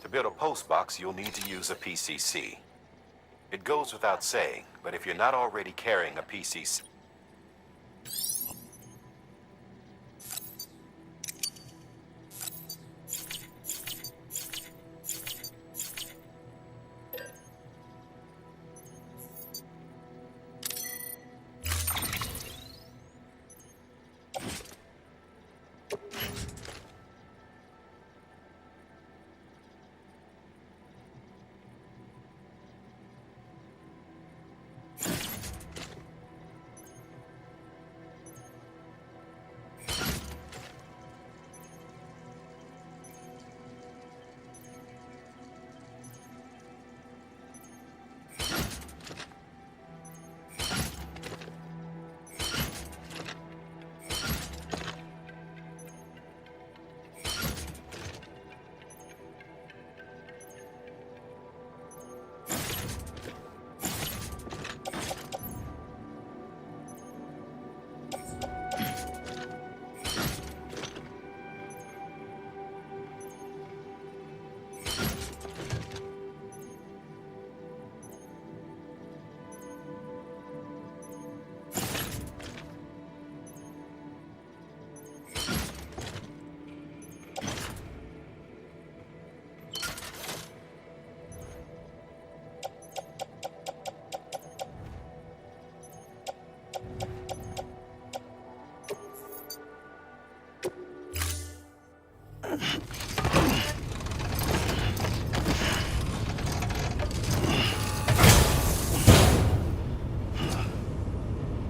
To build a post box, you'll need to use a PCC. It goes without saying, but if you're not already carrying a PCC...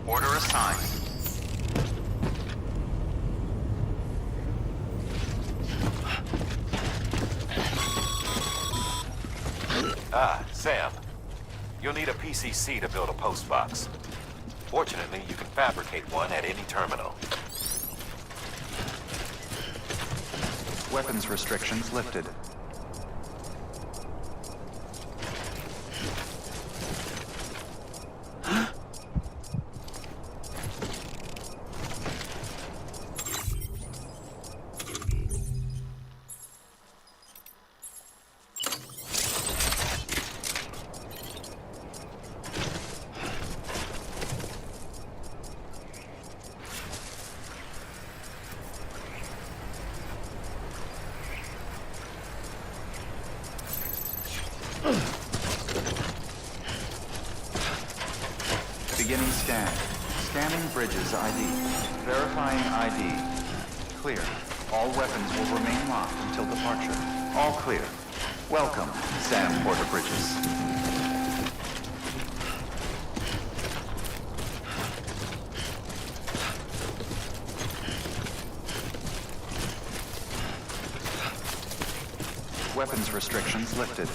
Order assigned. Ah, Sam. You'll need a PCC to build a post box. Fortunately, you can fabricate one at any terminal. Weapons restrictions lifted. Beginning scan. Scanning bridges ID. Verifying ID. Clear. All weapons will remain locked until departure. All clear. Welcome, Sam Porter Bridges. Weapons restrictions lifted.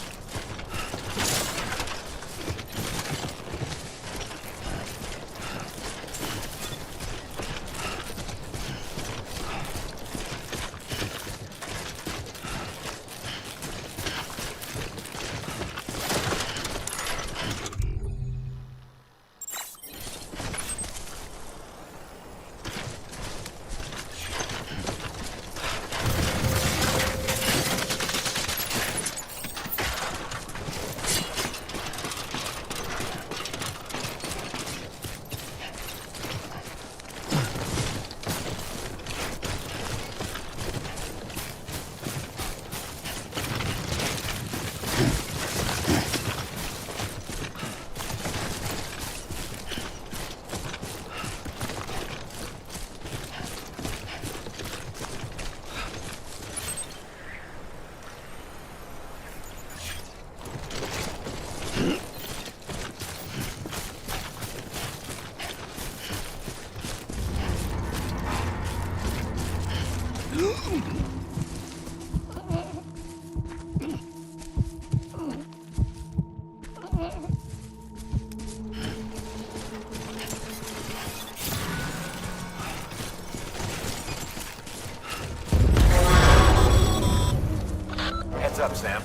Heads up, Sam.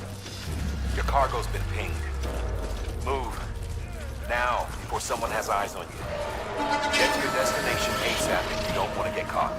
Your cargo's been pinged. Move. Now, before someone has eyes on you. Get to your destination ASAP if you don't want to get caught.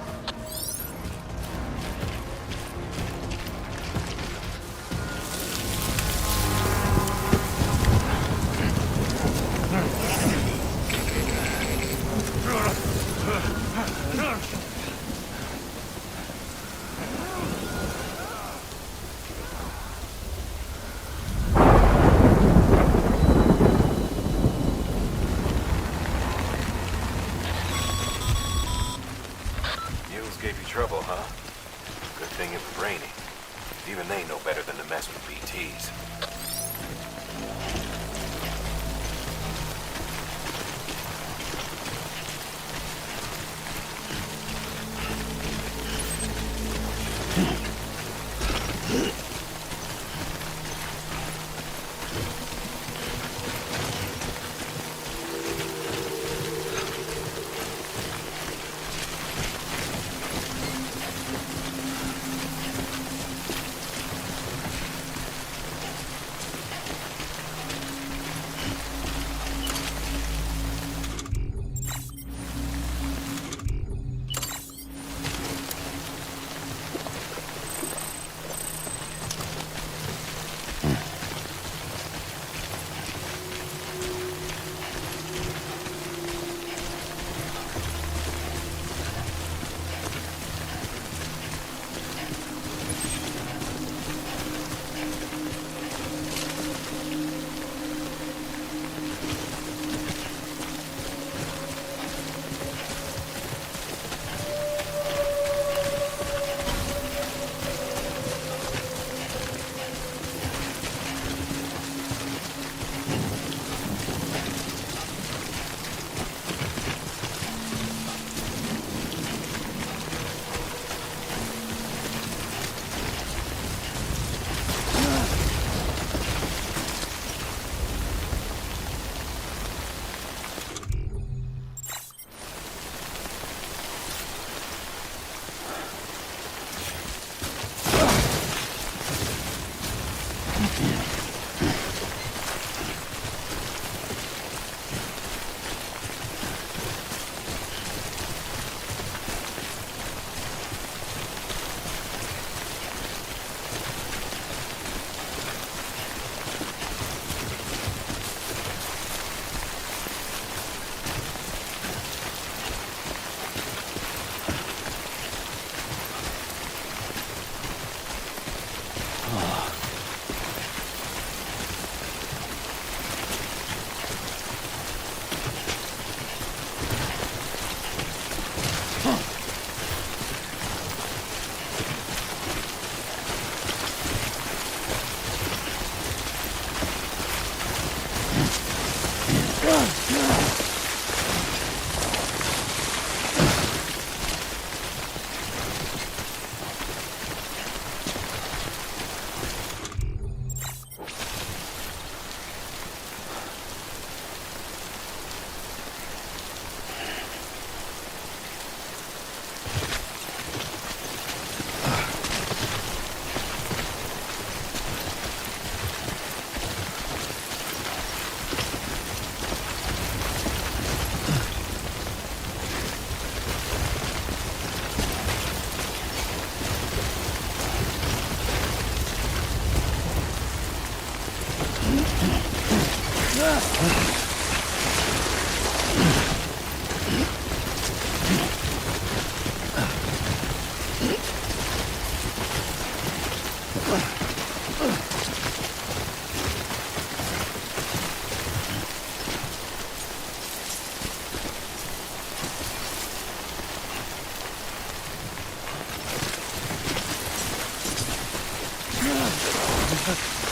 Thanks.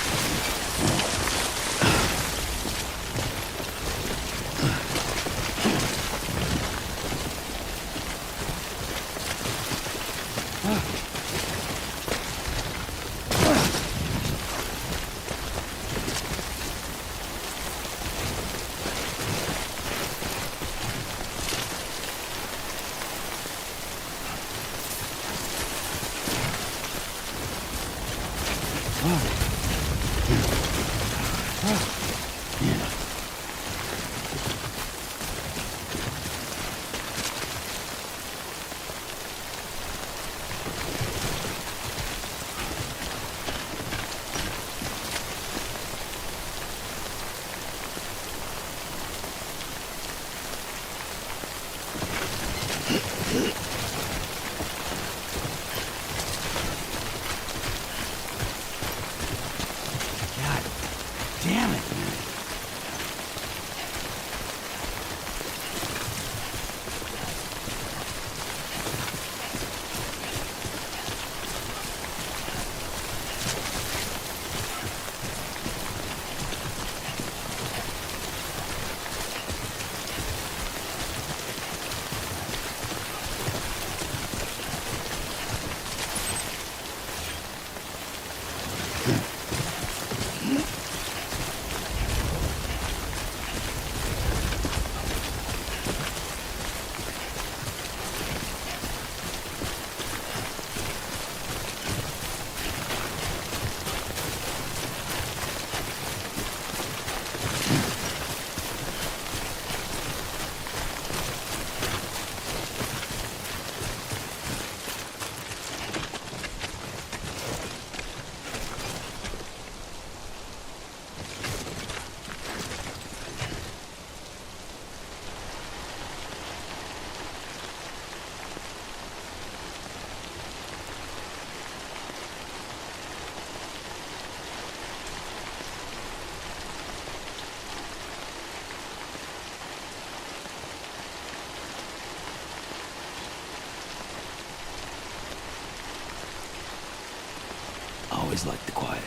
always liked the quiet.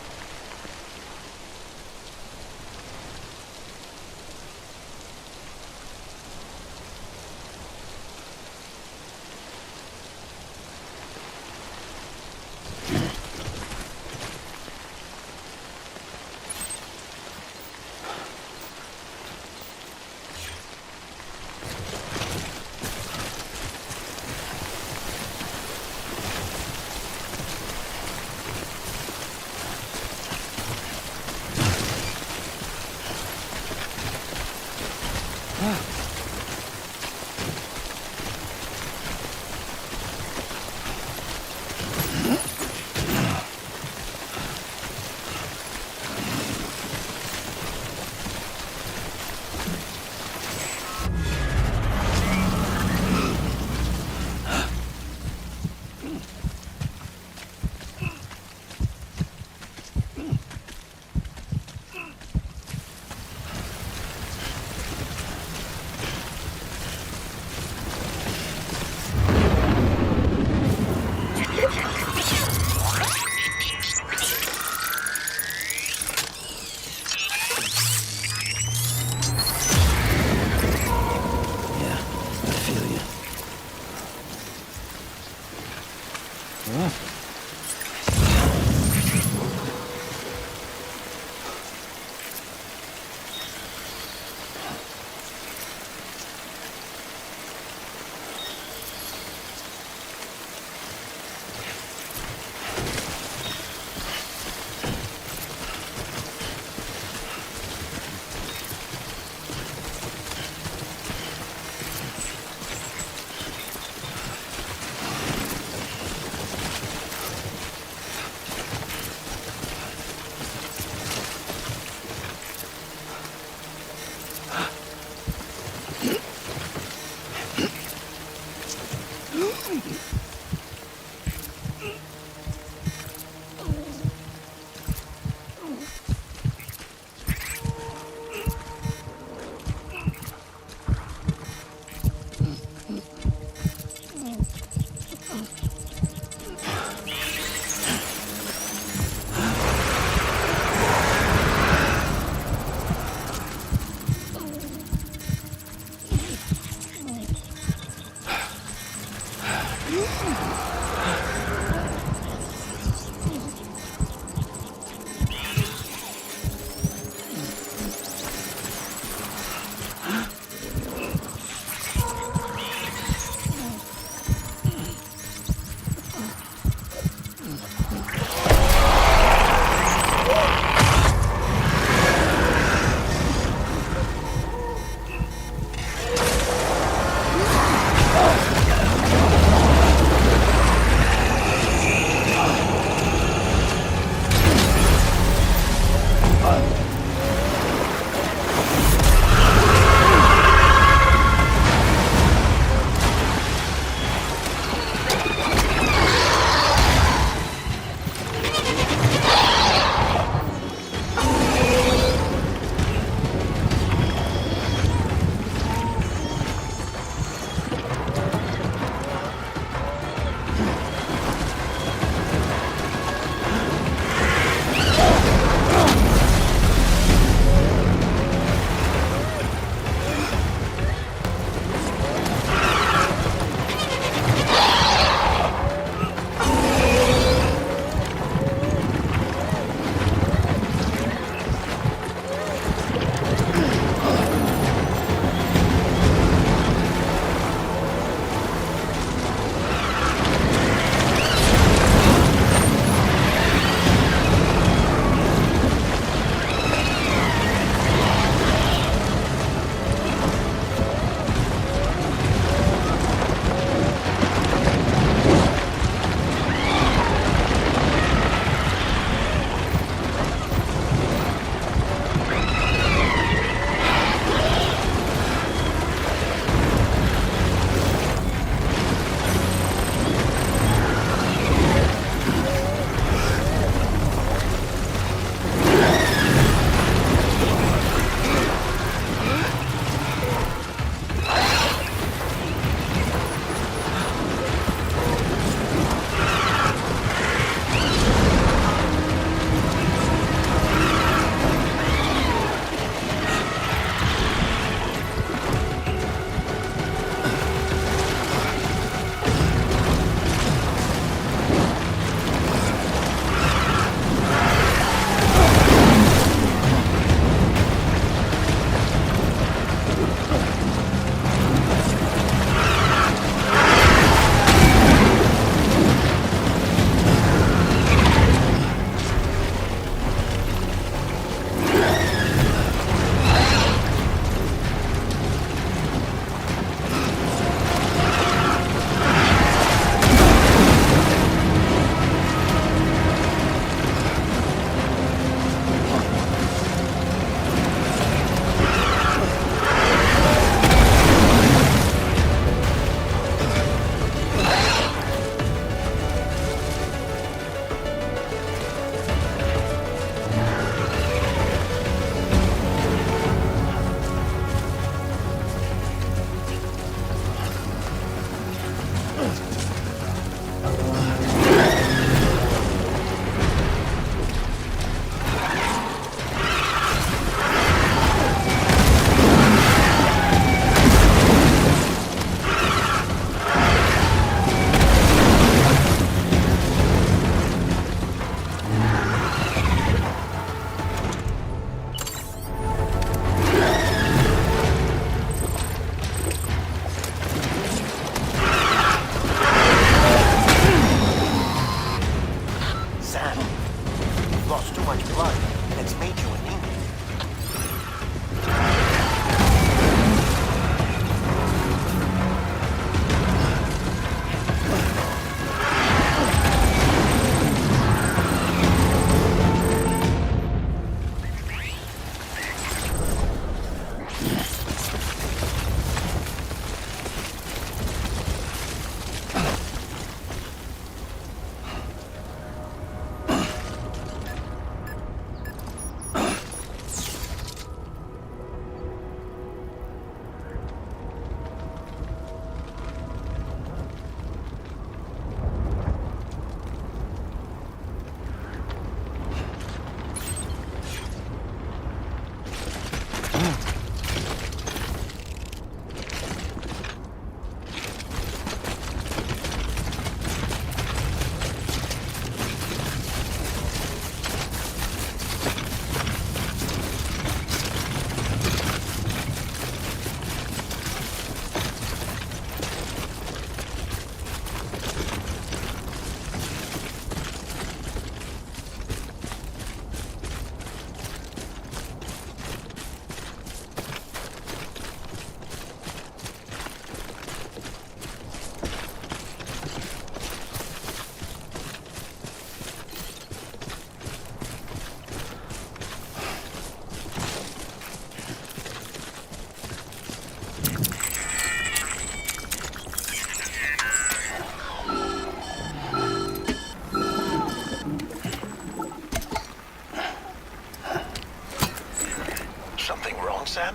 Sam?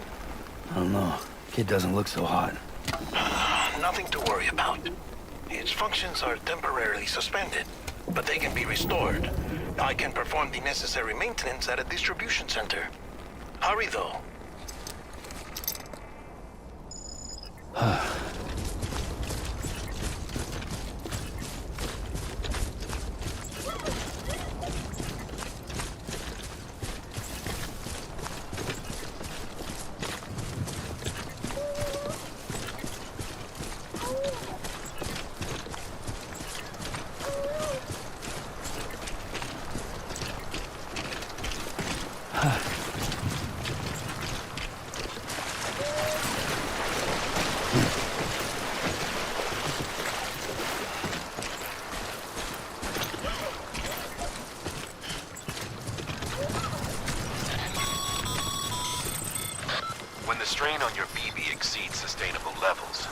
I don't know. Kid doesn't look so hot. Nothing to worry about. Its functions are temporarily suspended, but they can be restored. I can perform the necessary maintenance at a distribution center. Hurry, though. When the strain on your BB exceeds sustainable levels,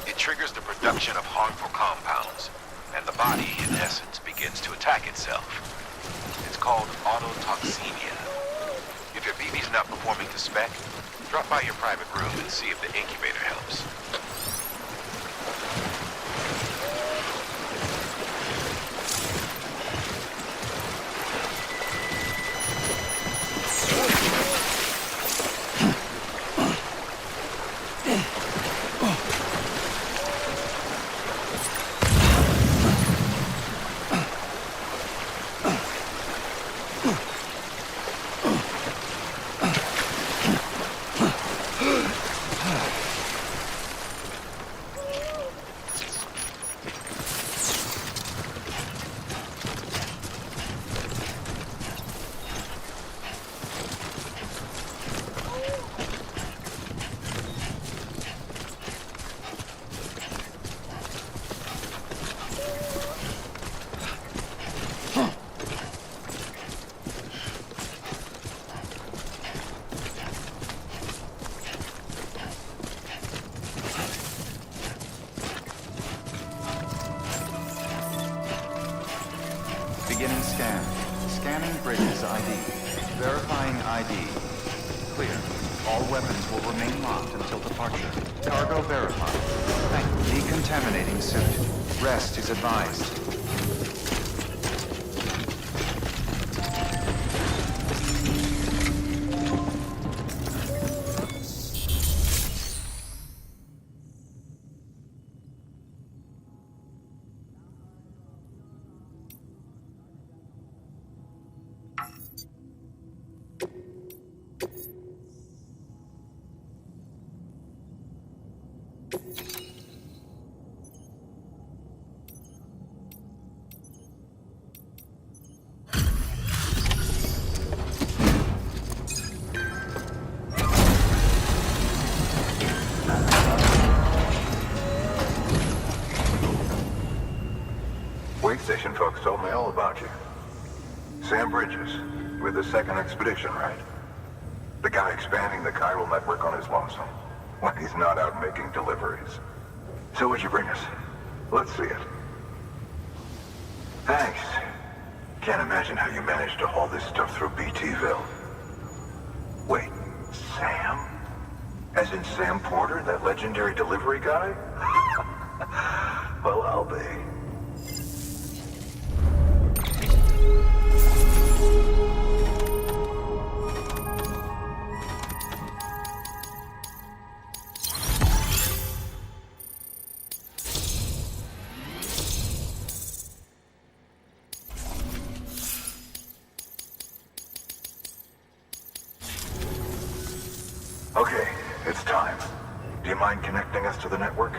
it triggers the production of harmful compounds, and the body, in essence, begins to attack itself. It's called autotoxemia. If your BB's not performing to spec, drop by your private room and see if the incubator helps. Beginning scan. Scanning bridges ID. Verifying ID. Clear. All weapons will remain locked until departure. Cargo verified. Decontaminating suit. Rest is advised. Wait station folks told me all about you. Sam Bridges, with the second expedition, right? The guy expanding the chiral network on his lonesome, when he's not out making deliveries. So what'd you bring us? Let's see it. Thanks. Can't imagine how you managed to haul this stuff through BTville. Wait, Sam? As in Sam Porter, that legendary delivery guy? Well, I'll be. Okay, it's time. Do you mind connecting us to the network?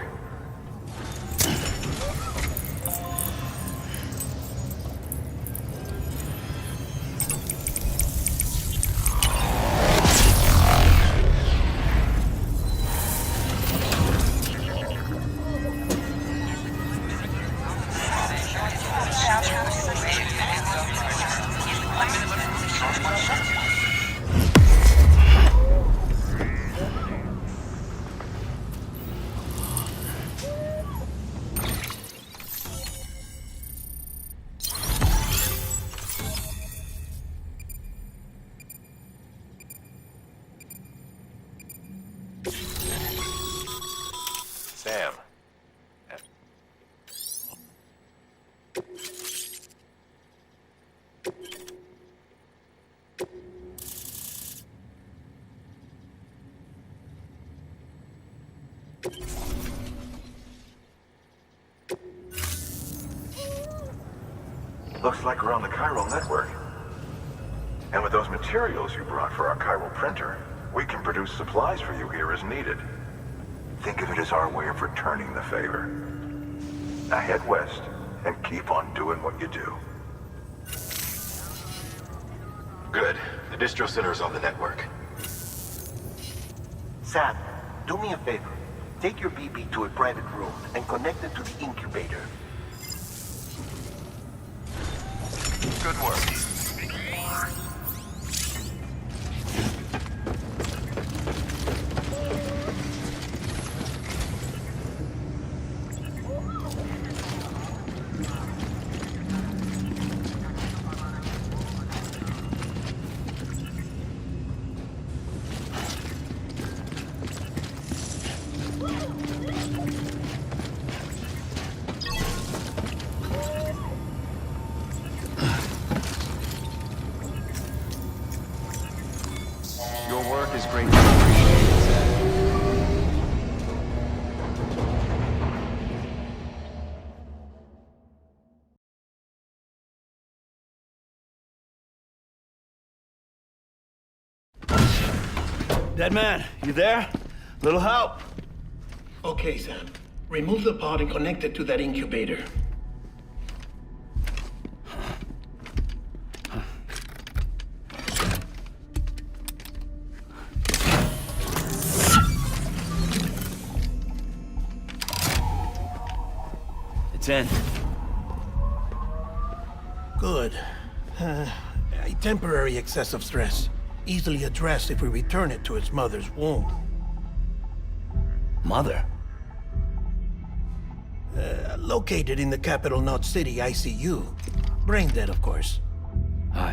Looks like we're on the chiral network. And with those materials you brought for our chiral printer, we can produce supplies for you here as needed. Think of it as our way of returning the favor. Now head west and keep on doing what you do. Good. The distro center is on the network. Sam, do me a favor. Take your BB to a private room and connect it to the incubator. Good work. Your work is greatly appreciated, Zed. Dead man, you there? Little help? Okay, Sam. Remove the pod and connect it to that incubator. It's in. Good. A temporary excessive stress. Easily addressed if we return it to its mother's womb. Mother? Located in the capital Knot City ICU. Brain dead, of course.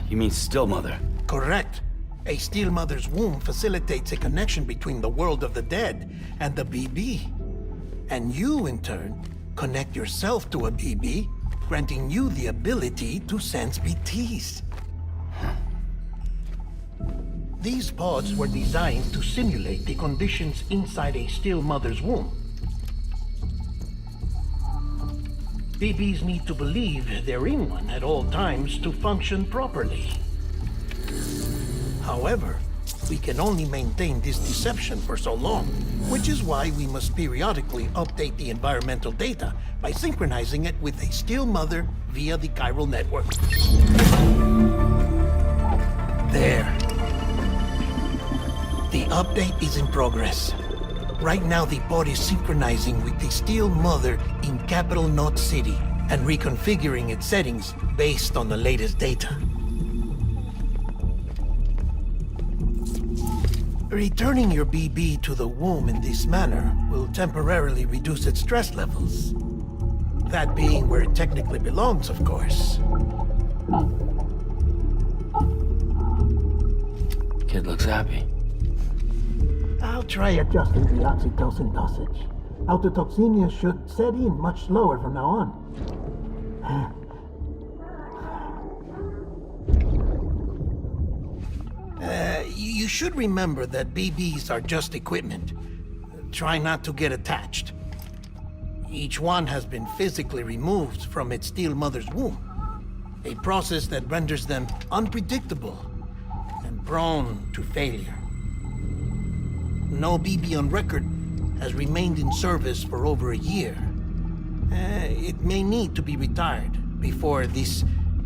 You mean still mother? Correct. A steel mother's womb facilitates a connection between the world of the dead and the BB. And you, in turn, connect yourself to a BB, granting you the ability to sense BTs. These pods were designed to simulate the conditions inside a still mother's womb. BBs need to believe they're in one at all times to function properly. However, we can only maintain this deception for so long, which is why we must periodically update the environmental data by synchronizing it with a still mother via the chiral network. There. The update is in progress. Right now, the pod is synchronizing with the steel mother in capital Knot City and reconfiguring its settings based on the latest data. Returning your BB to the womb in this manner will temporarily reduce its stress levels. That being where it technically belongs, of course. Kid looks happy. I'll try adjusting the oxytocin dosage. Autotoxemia should set in much slower from now on. You should remember that BBs are just equipment. Try not to get attached. Each one has been physically removed from its steel mother's womb. A process that renders them unpredictable and prone to failure. No BB on record has remained in service for over a year. It may need to be retired before this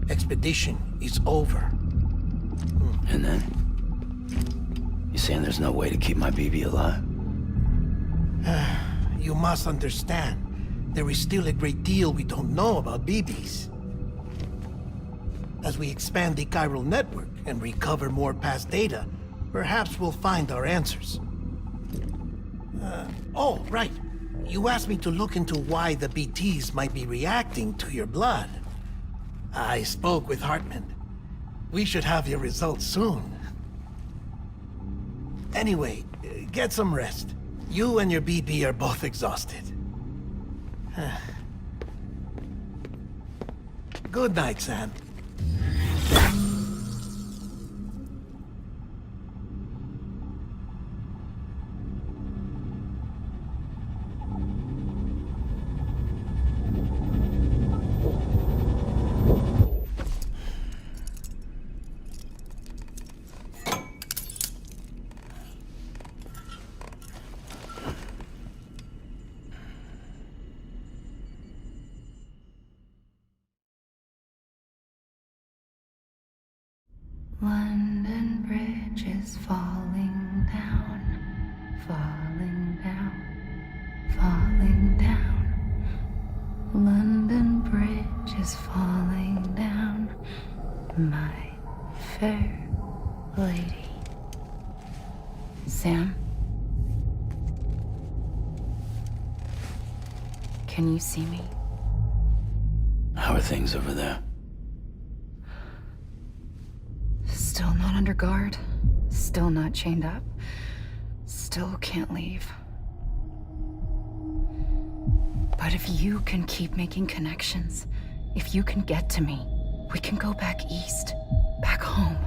expedition is over. And then? You saying there's no way to keep my BB alive? You must understand, there is still a great deal we don't know about BBs. As we expand the chiral network and recover more past data, perhaps we'll find our answers. Oh, right. You asked me to look into why the BTs might be reacting to your blood. I spoke with Hartman. We should have your results soon. Anyway, get some rest. You and your BB are both exhausted. Good night, Sam. Sam? Can you see me? How are things over there? Still not under guard. Still not chained up. Still can't leave. But if you can keep making connections, if you can get to me, we can go back east. Back home.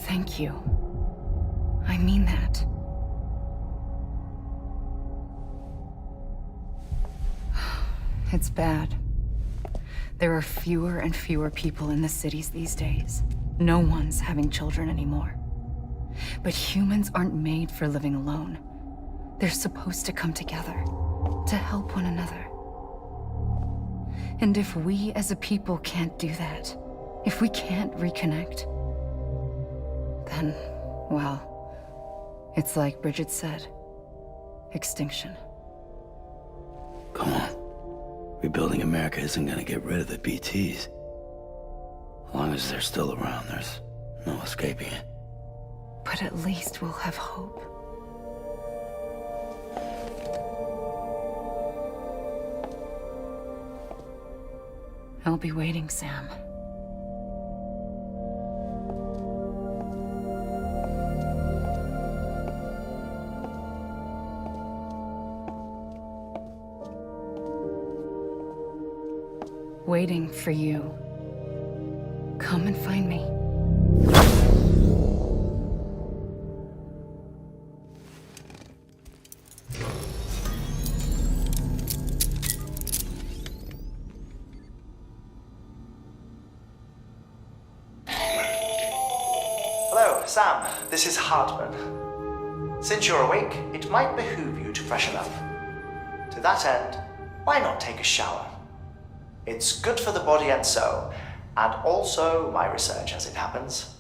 Thank you. I mean that. It's bad. There are fewer and fewer people in the cities these days. No one's having children anymore. But humans aren't made for living alone. They're supposed to come together, to help one another. And if we as a people can't do that, if we can't reconnect, then, well, it's like Bridget said, extinction. Come on. Rebuilding America isn't gonna get rid of the BTs. As long as they're still around, there's no escaping it. But at least we'll have hope. I'll be waiting, Sam. Waiting for you. Come and find me. Hello, Sam. This is Hartman. Since you're awake, it might behoove you to freshen up. To that end, why not take a shower? It's good for the body and soul, and also my research as it happens.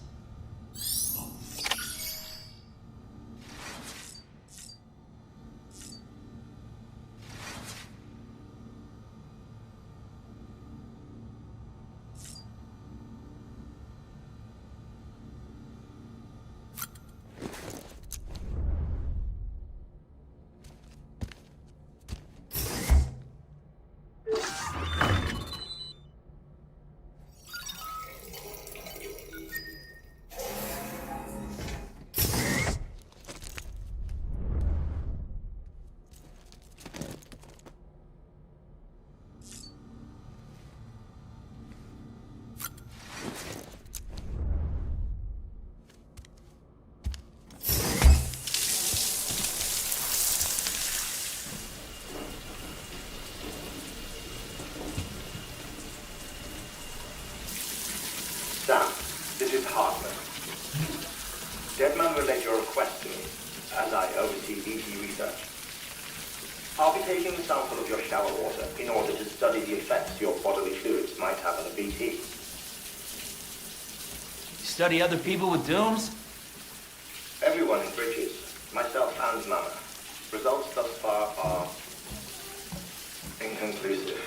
Sam, this is Hartman. Deadman relayed your request to me, as I oversee BT research. I'll be taking a sample of your shower water in order to study the effects your bodily fluids might have on a BT. Study other people with dooms? Everyone in Bridges, myself and Mama. Results thus far are inconclusive.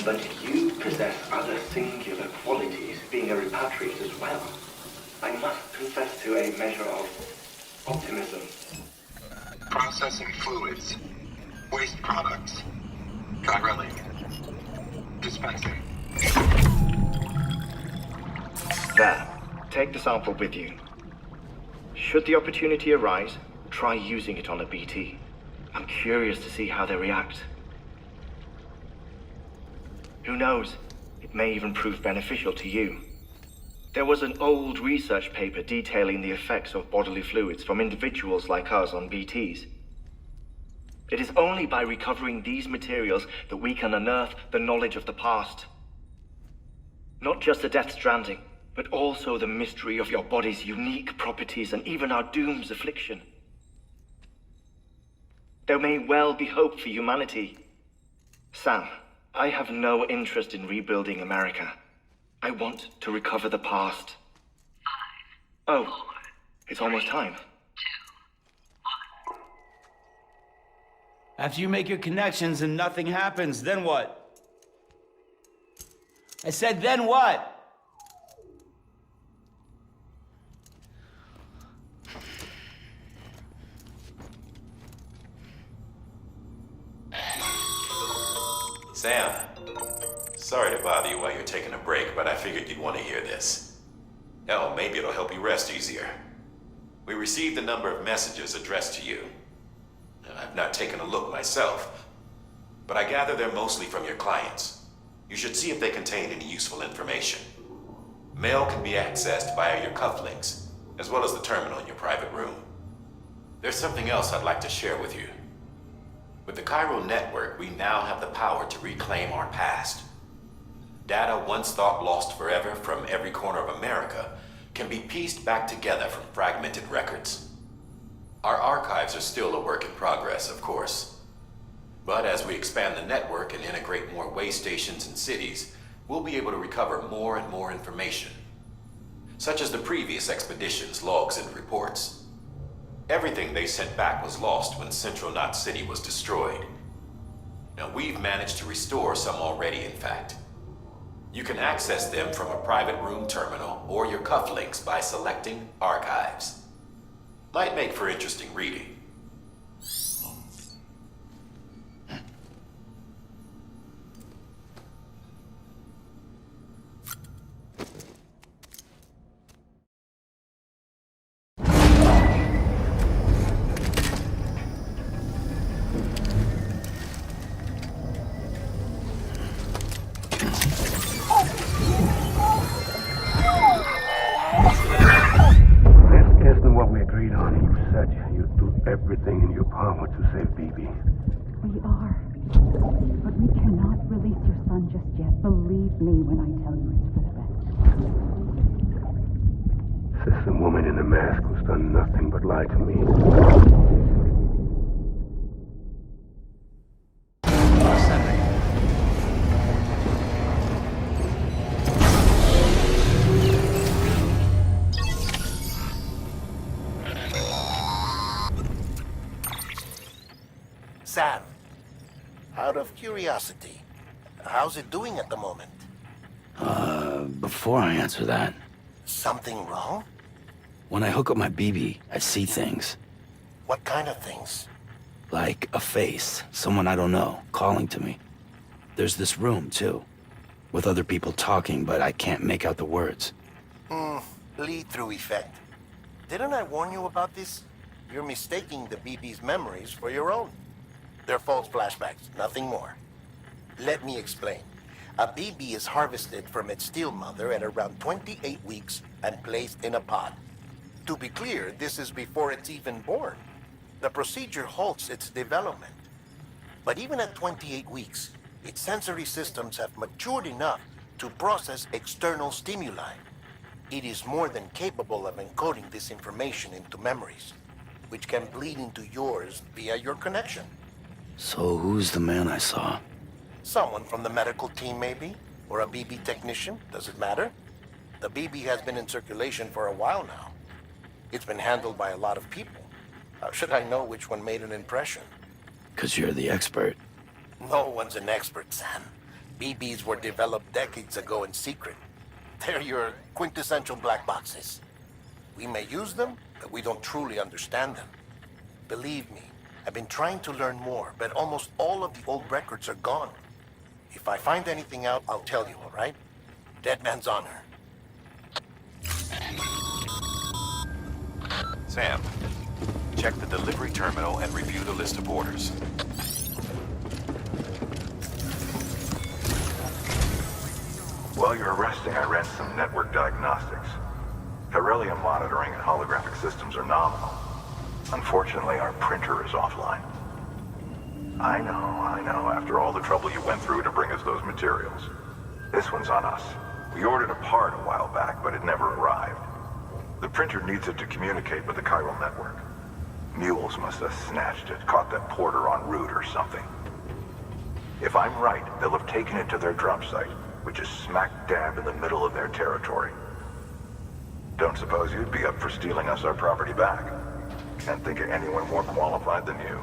But you possess other singular qualities, being a repatriate as well. I must confess to a measure of optimism. Processing fluids. Waste products. Drilling. Dispensing. There. Take the sample with you. Should the opportunity arise, try using it on a BT. I'm curious to see how they react. Who knows? It may even prove beneficial to you. There was an old research paper detailing the effects of bodily fluids from individuals like us on BTs. It is only by recovering these materials that we can unearth the knowledge of the past. Not just the Death Stranding, but also the mystery of your body's unique properties and even our doom's affliction. There may well be hope for humanity. Sam, I have no interest in rebuilding America. I want to recover the past. 5, 4, it's almost time. 2, 1. After you make your connections and nothing happens, then what? I said, then what? figured you'd want to hear this. Hell, maybe it'll help you rest easier. We received a number of messages addressed to you. I've not taken a look myself, but I gather they're mostly from your clients. You should see if they contain any useful information. Mail can be accessed via your cufflinks, as well as the terminal in your private room. There's something else I'd like to share with you. With the chiral network, we now have the power to reclaim our past. Data once thought lost forever from every corner of America can be pieced back together from fragmented records. Our archives are still a work in progress, of course. But as we expand the network and integrate more way stations and cities, we'll be able to recover more and more information, such as the previous expedition's logs and reports. Everything they sent back was lost when Central Knot City was destroyed. Now, we've managed to restore some already, in fact. You can access them from a private room terminal or your cufflinks by selecting Archives. Might make for interesting reading. Isn't what we agreed on. You said you'd do everything in your power to save BB. We are. But we cannot release your son just yet. Believe me when I tell you it's for the best. Says the woman in the mask who's done nothing but lie to me. Sam, out of curiosity, how's it doing at the moment? Before I answer that, Something wrong? when I hook up my BB, I see things. What kind of things? Like a face, someone I don't know, calling to me. There's this room, too, with other people talking, but I can't make out the words. Lead-through effect. Didn't I warn you about this? You're mistaking the BB's memories for your own. They're false flashbacks, nothing more. Let me explain. A BB is harvested from its steel mother at around 28 weeks and placed in a pod. To be clear, this is before it's even born. The procedure halts its development. But even at 28 weeks, its sensory systems have matured enough to process external stimuli. It is more than capable of encoding this information into memories, which can bleed into yours via your connection. So who's the man I saw? Someone from the medical team, maybe? Or a BB technician? Does it matter? The BB has been in circulation for a while now. It's been handled by a lot of people. How should I know which one made an impression? 'Cause you're the expert. No one's an expert, Sam. BBs were developed decades ago in secret. They're your quintessential black boxes. We may use them, but we don't truly understand them. Believe me, I've been trying to learn more, but almost all of the old records are gone. If I find anything out, I'll tell you, all right? Dead man's honor. Sam, check the delivery terminal and review the list of orders. While you're resting, I ran some network diagnostics. Beryllium monitoring and holographic systems are nominal. Unfortunately, our printer is offline. I know, after all the trouble you went through to bring us those materials. This one's on us. We ordered a part a while back, but it never arrived. The printer needs it to communicate with the chiral network. Mules must have snatched it, caught that porter en route or something. If I'm right, they'll have taken it to their drop site, which is smack dab in the middle of their territory. Don't suppose you'd be up for stealing us our property back? Can't think of anyone more qualified than you.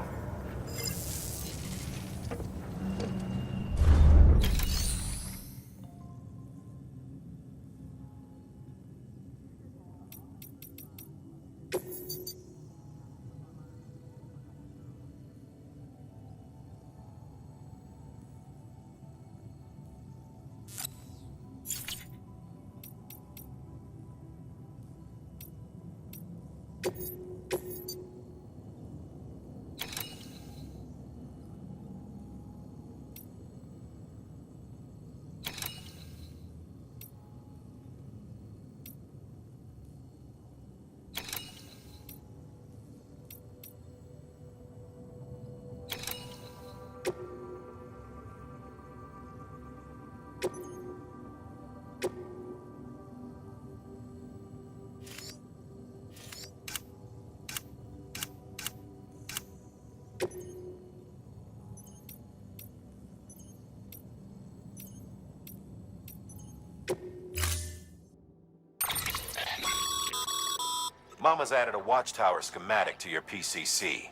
Mama's added a watchtower schematic to your PCC.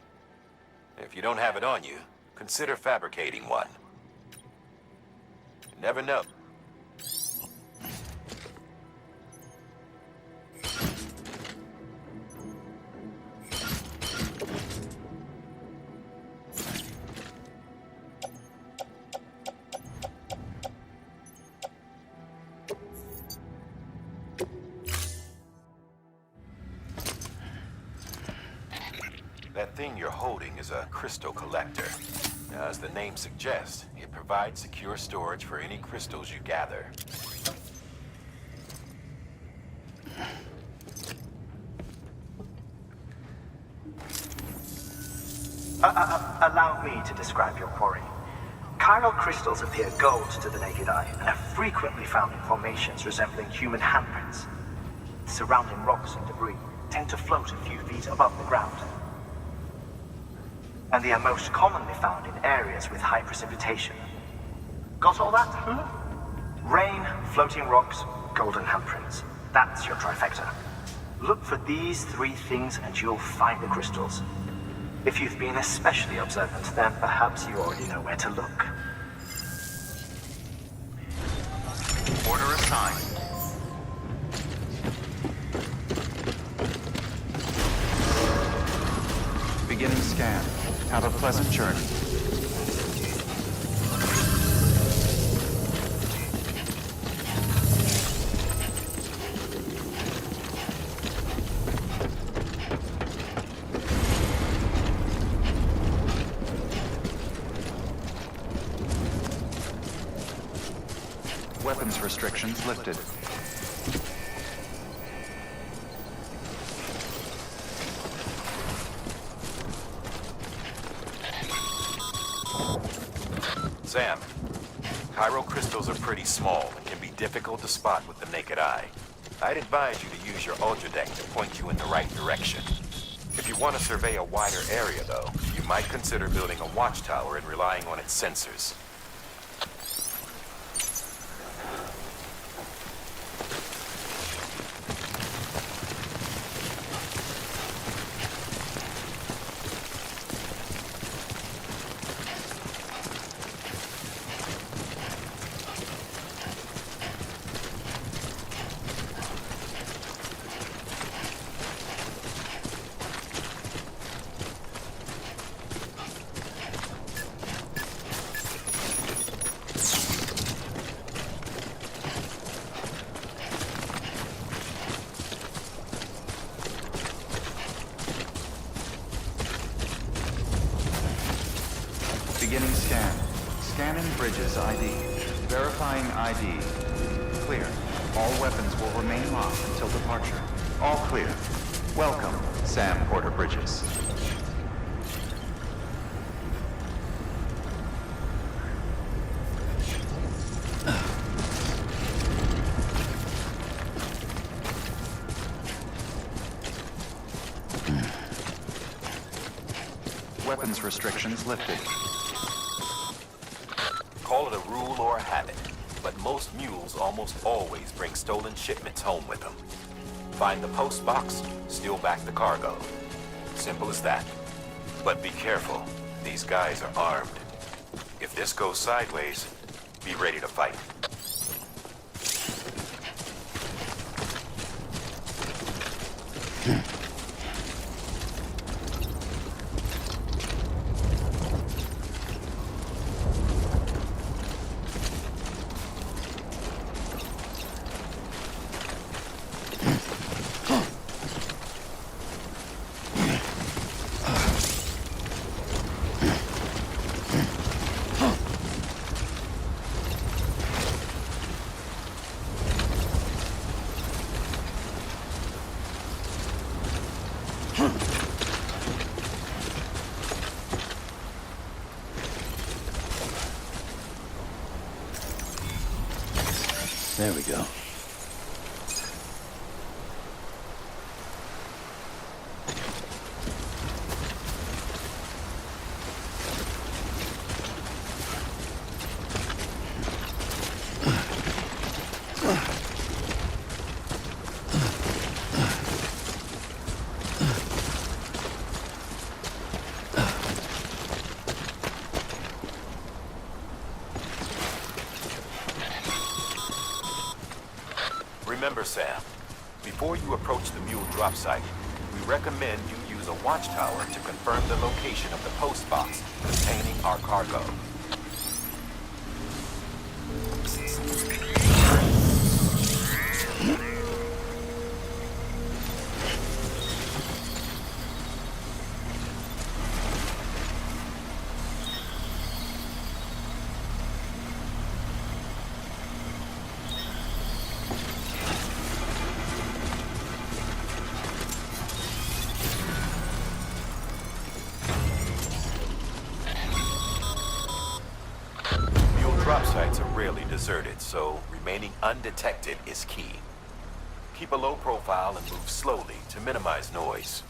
If you don't have it on you, consider fabricating one. You never know. That thing you're holding is a crystal collector. As the name suggests, it provides secure storage for any crystals you gather. Allow me to describe your quarry. Chiral crystals appear gold to the naked eye and are frequently found in formations resembling human handprints. Surrounding rocks and debris tend to float a few feet above the ground. And they are most commonly found in areas with high precipitation. Got all that? Rain, floating rocks, golden handprints. That's your trifecta. Look for these three things and you'll find the crystals. If you've been especially observant, then perhaps you already know where to look. Order assigned. Beginning scan. Have a pleasant journey. Weapons restrictions lifted. Sam, chiral crystals are pretty small and can be difficult to spot with the naked eye. I'd advise you to use your ultradeck to point you in the right direction. If you want to survey a wider area, though, you might consider building a watchtower and relying on its sensors. Beginning scan. Scanning bridges ID. Verifying ID. Clear. All weapons will remain locked until departure. All clear. Welcome, Sam Porter Bridges. Weapons restrictions lifted. Call it a rule or a habit, but most mules almost always bring stolen shipments home with them. Find the post box, steal back the cargo. Simple as that. But be careful, these guys are armed. If this goes sideways, be ready to fight. go. Remember, Sam, before you approach the mule drop site, we recommend you use a watchtower to confirm the location of the post box containing our cargo. Drop sites are rarely deserted, so remaining undetected is key. Keep a low profile and move slowly to minimize noise.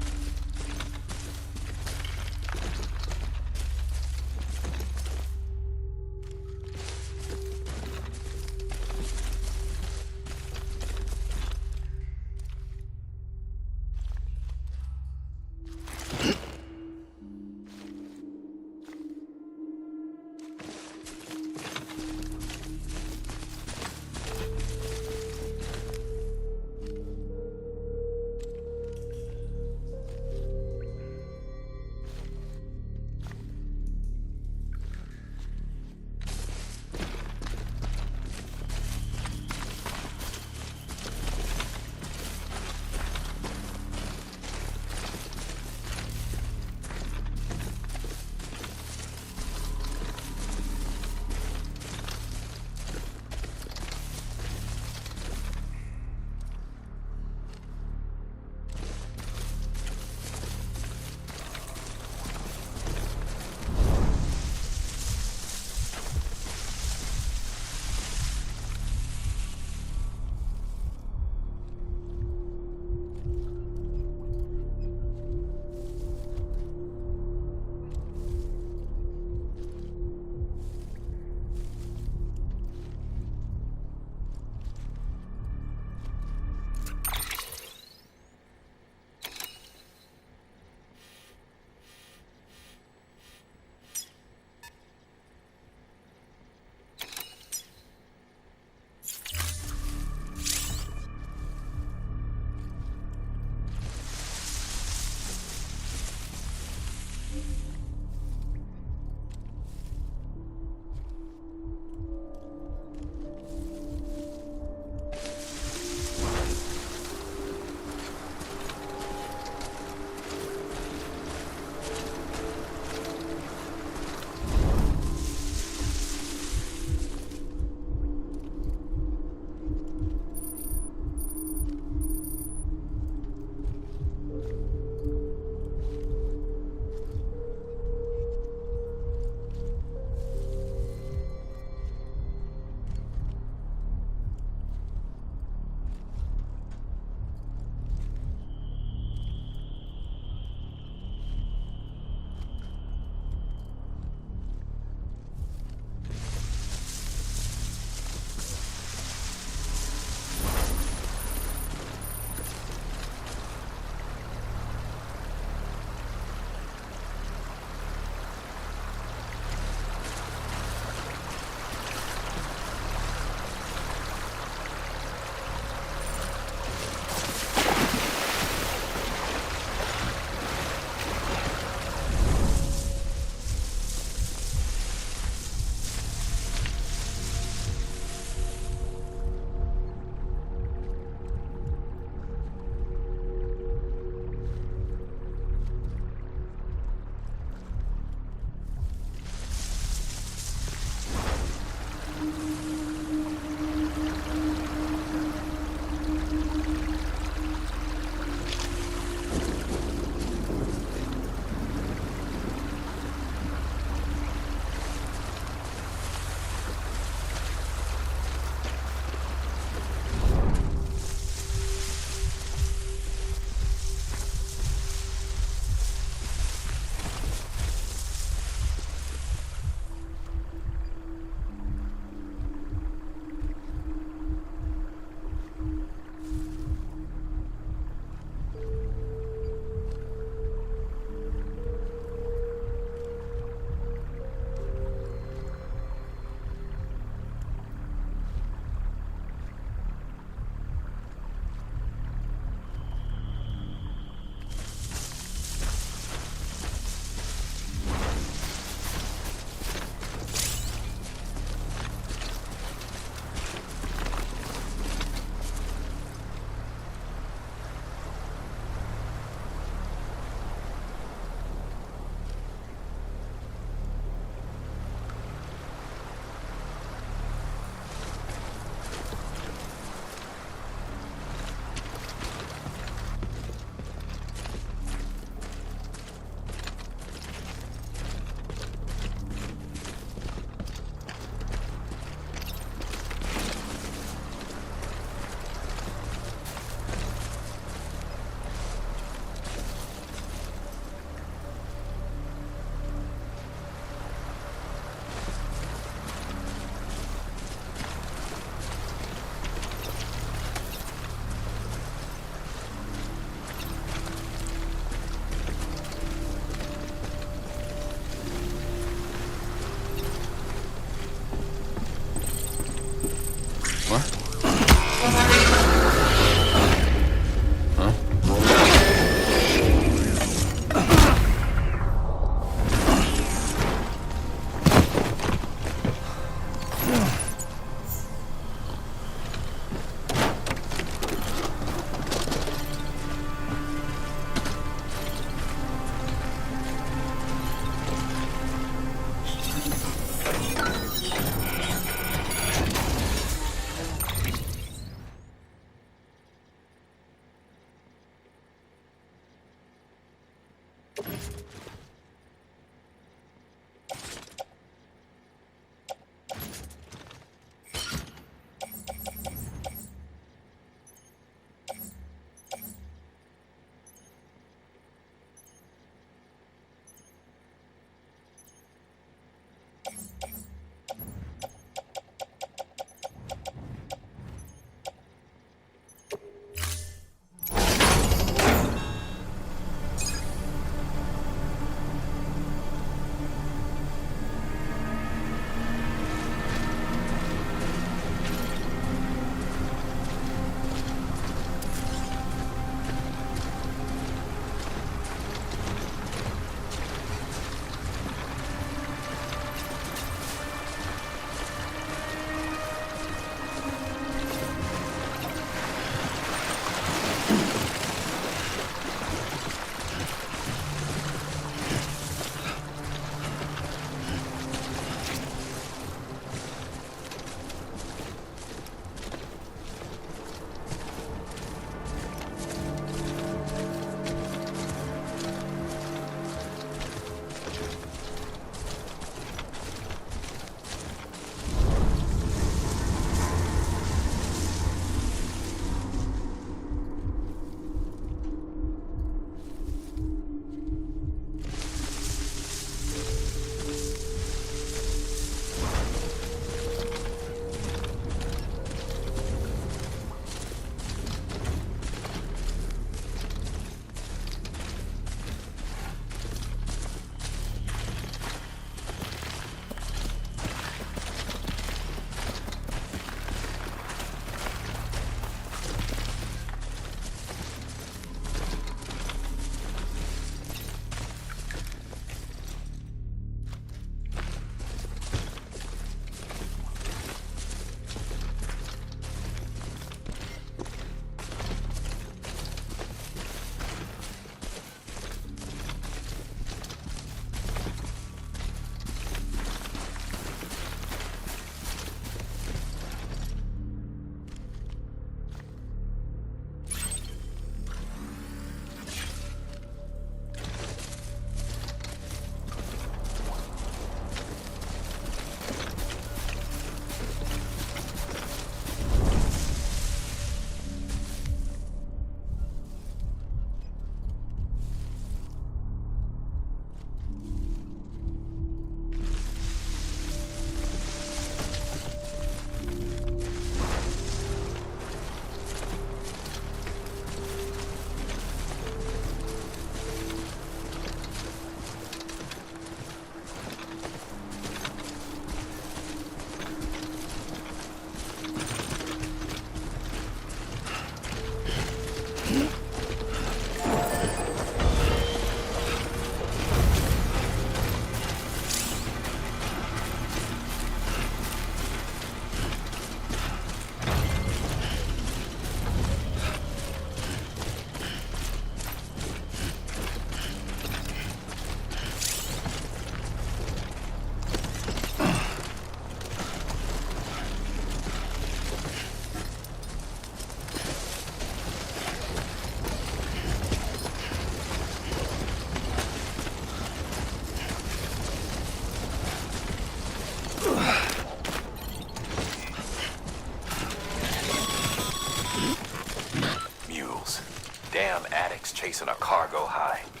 Damn addicts chasing a cargo high.